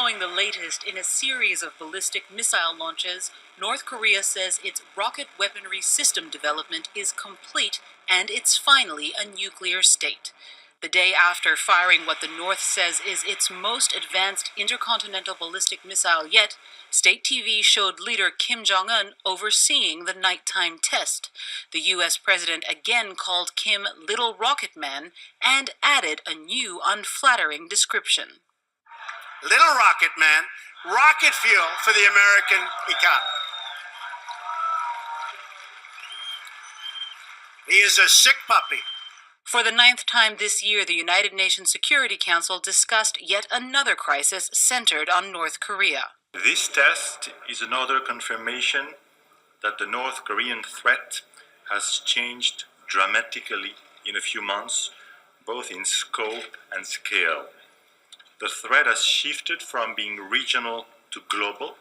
Following the latest in a series of ballistic missile launches, North Korea says its rocket weaponry system development is complete and it's finally a nuclear state. The day after firing what the North says is its most advanced intercontinental ballistic missile yet, state TV showed leader Kim Jong-un overseeing the nighttime test. The U.S. president again called Kim Little Rocket Man and added a new unflattering description. Little Rocket Man, rocket fuel for the American economy. He is a sick puppy. For the 9th time this year, the United Nations Security Council discussed yet another crisis centered on North Korea. This test is another confirmation that the North Korean threat has changed dramatically in a few months, both in scope and scale. The threat has shifted from being regional to global.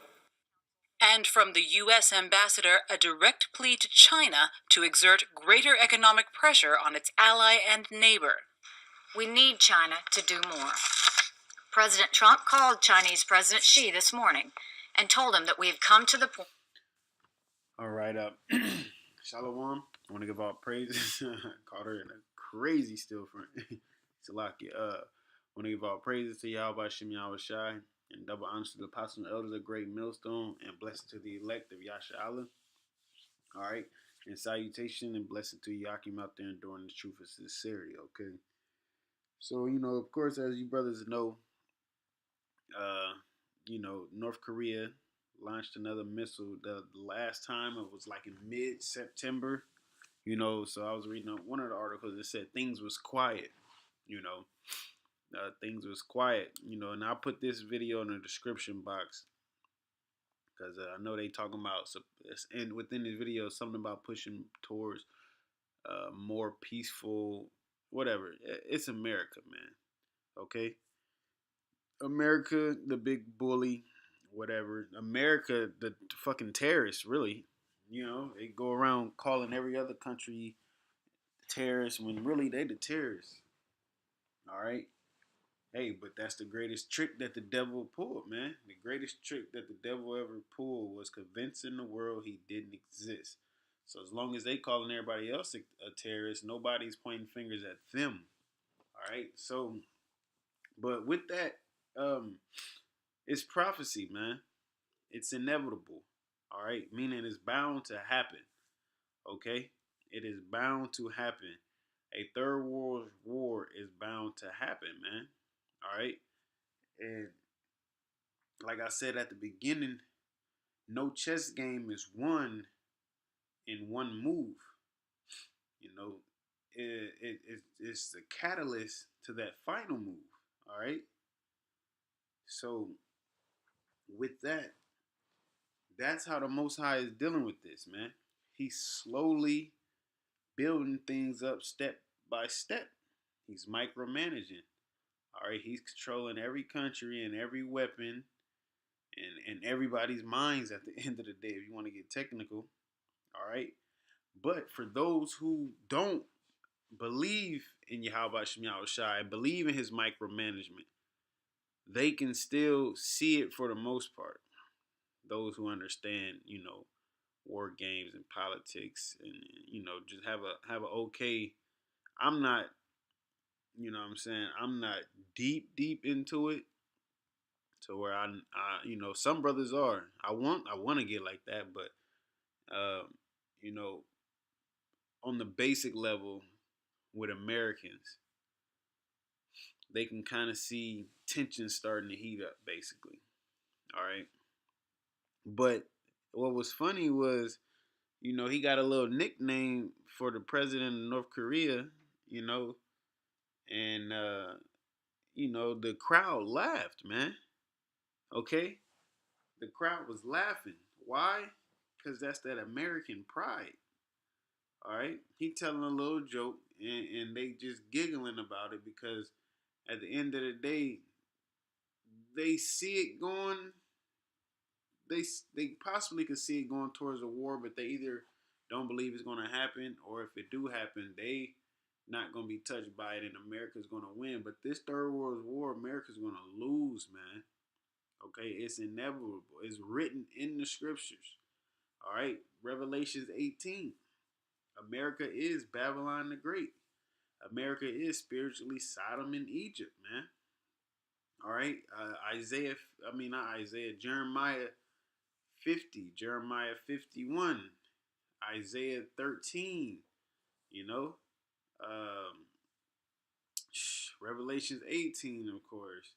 And from the U.S. ambassador, a direct plea to China to exert greater economic pressure on its ally and neighbor. We need China to do more. President Trump called Chinese President Xi this morning and told him that we have come to the point. All right, Shalom. I want to give all praises. Caught her in a crazy still front. Salaki. I want to give all praises to YAHAWAH Shem Yahawashi, and double honors to the apostles and elders of Great Millstone, and blessing to the elect of Yasha Allah. All right, and salutation and blessing to Yakim out there enduring the truth of sincerity. Okay, so of course, as you brothers know, North Korea launched another missile. The last time it was like in mid-September. So I was reading one of the articles that said things was quiet. Things was quiet, and I'll put this video in the description box because I know they talking about, and within this video, something about pushing towards more peaceful, whatever. It's America, man. Okay? America, the big bully, whatever. America, the fucking terrorists, really. They go around calling every other country terrorists when really they the terrorists. All right? Hey, but that's the greatest trick that the devil pulled, man. The greatest trick that the devil ever pulled was convincing the world he didn't exist. So as long as they calling everybody else a terrorist, nobody's pointing fingers at them. All right? So, but with that, it's prophecy, man. It's inevitable. All right? Meaning it's bound to happen. Okay? It is bound to happen. A third world war is bound to happen, man. All right. And like I said at the beginning, no chess game is won in one move. It's the catalyst to that final move. All right. So with that, that's how the Most High is dealing with this, man. He's slowly building things up step by step. He's micromanaging. All right, he's controlling every country and every weapon and everybody's minds at the end of the day, if you want to get technical. All right. But for those who don't believe in YAHAWAH Shem Yahawashi and believe in his micromanagement, they can still see it for the most part. Those who understand, war games and politics and, just have a okay. I'm not, I'm not deep into it to where I some brothers are. I want to get like that, but, on the basic level with Americans, they can kind of see tension starting to heat up, basically. All right. But what was funny was, he got a little nickname for the president of North Korea, and, the crowd laughed, man. Okay? The crowd was laughing. Why? Because that's that American pride. All right? He telling a little joke, and they just giggling about it because at the end of the day, they see it going. They possibly could see it going towards a war, but they either don't believe it's going to happen, or if it do happen, they not going to be touched by it, and America's going to win. But this third world war, America's going to lose, man. Okay, it's inevitable. It's written in the scriptures. All right, Revelations 18. America is Babylon the Great. America is spiritually Sodom and Egypt, man. All right, not Isaiah, Jeremiah 50, Jeremiah 51, Isaiah 13, you know, um, Revelations 18, of course.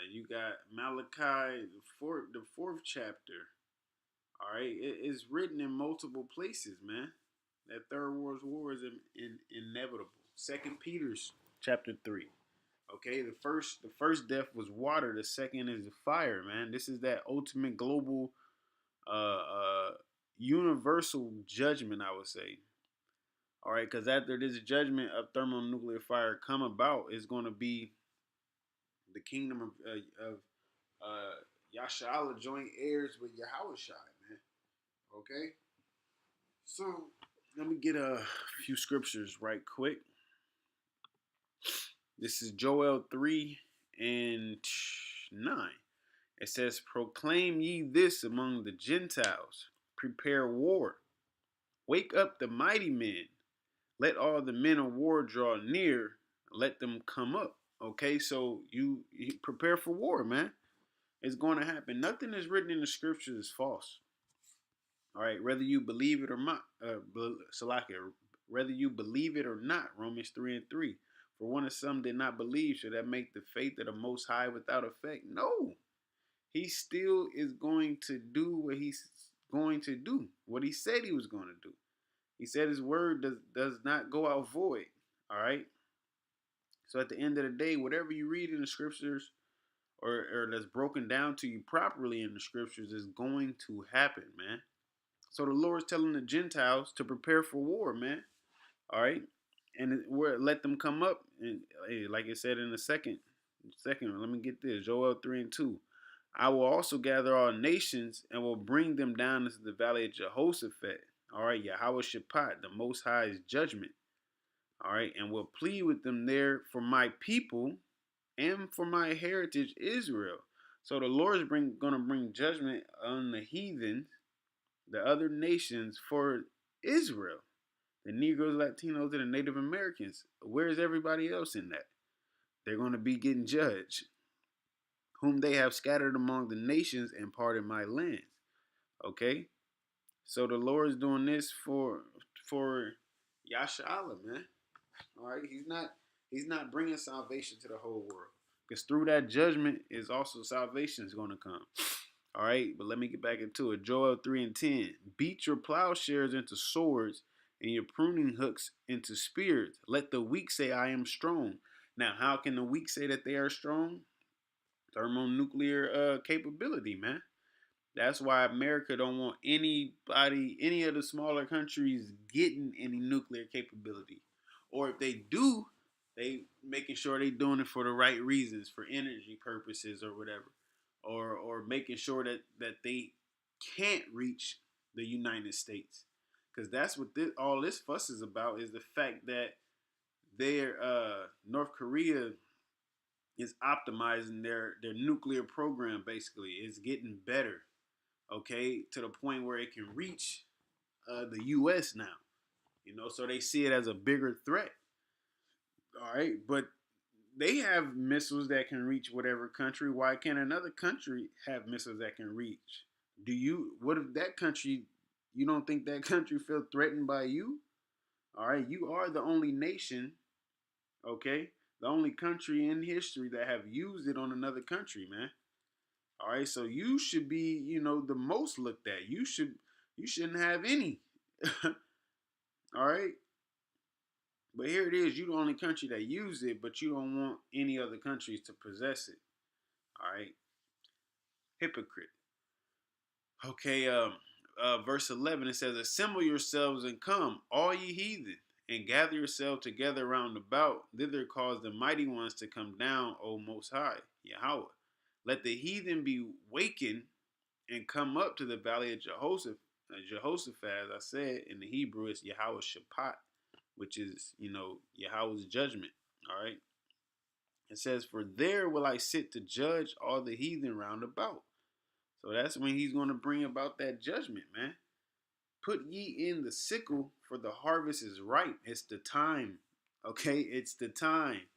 You got Malachi, the fourth chapter. All right, it's written in multiple places, man. That third world war is inevitable. Second Peter's chapter 3. Okay, the first death was water. The second is the fire, man. This is that ultimate global, uh, uh, universal judgment, I would say. All right, because after this judgment of thermonuclear fire come about, is going to be the kingdom of Yashala joint heirs with Yahushua, man. Okay, so let me get a few scriptures right quick. This is Joel 3 and 9. It says, "Proclaim ye this among the Gentiles, prepare war, wake up the mighty men, let all the men of war draw near, let them come up." Okay, so you prepare for war, man. It's going to happen. Nothing is written in the scriptures is false. All right, whether you believe it or not, Salakia, whether you believe it or not, Romans 3 and 3. For one of some did not believe, should that make the faith of the Most High without effect? No. He still is going to do what he's going to do, what he said he was going to do. He said his word does not go out void. All right. So at the end of the day, whatever you read in the scriptures, or that's broken down to you properly in the scriptures, is going to happen, man. So the Lord's telling the Gentiles to prepare for war, man. All right, and let them come up, and like it said in the second, let me get this, Joel 3 and 2. I will also gather all nations and will bring them down into the valley of Jehoshaphat. All right, YAHAWAH, the Most High's judgment. All right, and will plead with them there for my people and for my heritage Israel. So the Lord is going to bring judgment on the heathens, the other nations, for Israel, the Negroes, Latinos, and the Native Americans. Where's everybody else in that? They're going to be getting judged, whom they have scattered among the nations and parted my land. Okay, so the Lord is doing this for Yashala, man. All right, he's not bringing salvation to the whole world, because through that judgment is also salvation is going to come. All right, but let me get back into it. Joel 3 and 10. Beat your plowshares into swords and your pruning hooks into spears. Let the weak say, I am strong. Now, how can the weak say that they are strong? Thermonuclear capability, man. That's why America don't want anybody, any of the smaller countries getting any nuclear capability. Or if they do, they making sure they doing it for the right reasons, for energy purposes or whatever. Or making sure that they can't reach the United States. Because that's what all this fuss is about, is the fact that their North Korea is optimizing their nuclear program. Basically, it's getting better, okay, to the point where it can reach the U.S. now. So they see it as a bigger threat. All right, but they have missiles that can reach whatever country. Why can't another country have missiles that can reach? What if that country, you don't think that country feel threatened by you? All right, you are the only nation, okay, the only country in history that have used it on another country, man. All right, so you should be, the most looked at. You shouldn't have any. All right, but here it is. You're the only country that used it, but you don't want any other countries to possess it. All right, hypocrite. Okay, verse 11, it says, "Assemble yourselves and come, all ye heathen, and gather yourselves together round about. Thither cause the mighty ones to come down, O Most High, Yahweh. Let the heathen be wakened and come up to the valley of Jehoshaphat." Jehoshaphat, as I said, in the Hebrew, is Yahweh SHAPAT, which is, Yahweh's judgment. All right. It says, "For there will I sit to judge all the heathen round about." So that's when he's going to bring about that judgment, man. Put ye in the sickle, for the harvest is ripe. It's the time. Okay, it's the time.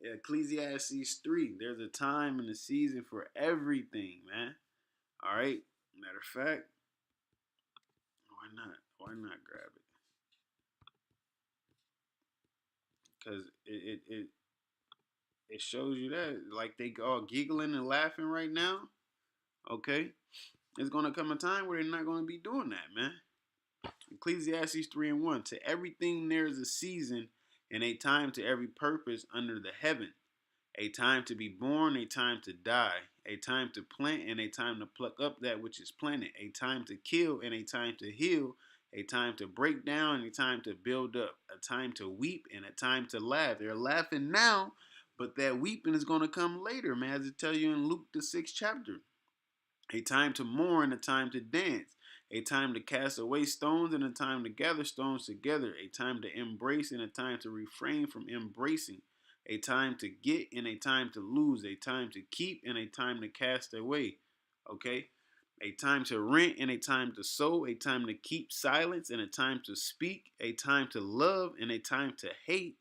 Ecclesiastes 3. There's a time and a season for everything, man. All right. Matter of fact, why not? Why not grab it? Because it shows you that, like, they all giggling and laughing right now. Okay, it's gonna come a time where they're not gonna be doing that, man. Ecclesiastes 3:1. To everything there is a season and a time to every purpose under the heaven. A time to be born, a time to die, a time to plant and a time to pluck up that which is planted, a time to kill and a time to heal, a time to break down and a time to build up, a time to weep and a time to laugh. They're laughing now, but that weeping is going to come later, man, as it tells you in Luke the 6th chapter. A time to mourn, a time to dance, a time to cast away stones and a time to gather stones together, a time to embrace and a time to refrain from embracing, a time to get and a time to lose, a time to keep and a time to cast away. Okay? A time to rent and a time to sow, a time to keep silence and a time to speak, a time to love and a time to hate.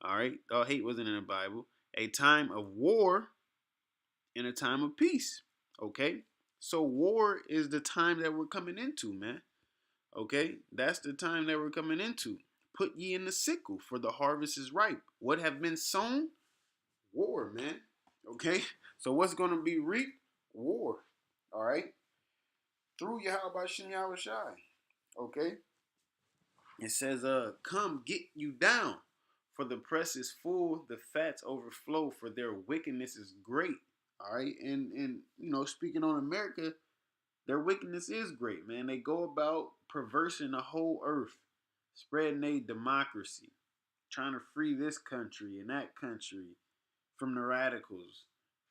All right? All hate wasn't in the Bible. A time of war and a time of peace. Okay? So war is the time that we're coming into, man. Okay? That's the time that we're coming into. Put ye in the sickle, for the harvest is ripe. What have been sown? War, man. Okay? So what's going to be reaped? War. All right? Through Yahawah Shem Yahweh Shai. Okay? It says, come get you down, for the press is full, the fats overflow, for their wickedness is great. All right? And speaking on America, their wickedness is great, man. They go about perversing the whole earth, spreading a democracy, trying to free this country and that country from the radicals,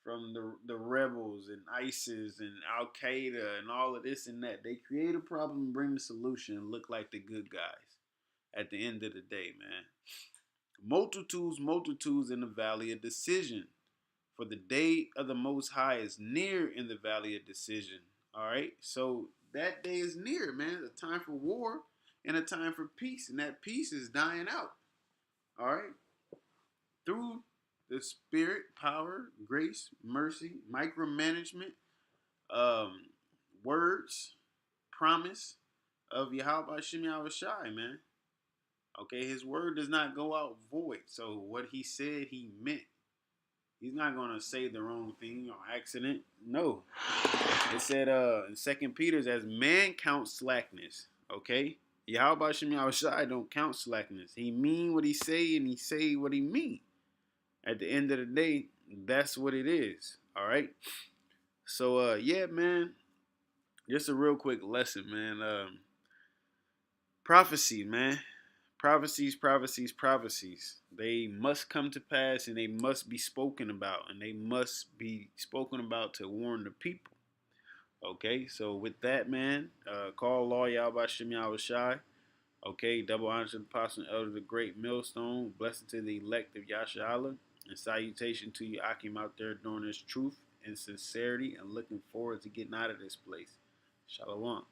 from the rebels and ISIS and Al Qaeda and all of this and that. They create a problem and bring the solution and look like the good guys at the end of the day, man. Multitudes in the valley of decision. For the day of the Most High is near in the valley of decision. All right, so that day is near, man. A time for war and a time for peace, and that peace is dying out. All right, through the spirit, power, grace, mercy, micromanagement, words, promise of Yahawah Shem Yahweh Shai, man. Okay, his word does not go out void. So what he said, he meant. He's not gonna say the wrong thing on accident. No. It said in 2 Peter, as man counts slackness. Okay? Yahawah Shem Yahweh Shai don't count slackness. He mean what he say and he say what he mean. At the end of the day, that's what it is. All right? So yeah, man. Just a real quick lesson, man. Prophecy, man. Prophecies. They must come to pass and they must be spoken about. And they must be spoken about to warn the people. Okay, so with that, man, call law Yahweh Shem Yahweh Shai. Okay, double honor to the apostle and elder of the great millstone. Blessing to the elect of Yasha, and salutation to you, Akim, out there doing this truth and sincerity and looking forward to getting out of this place. Shalom.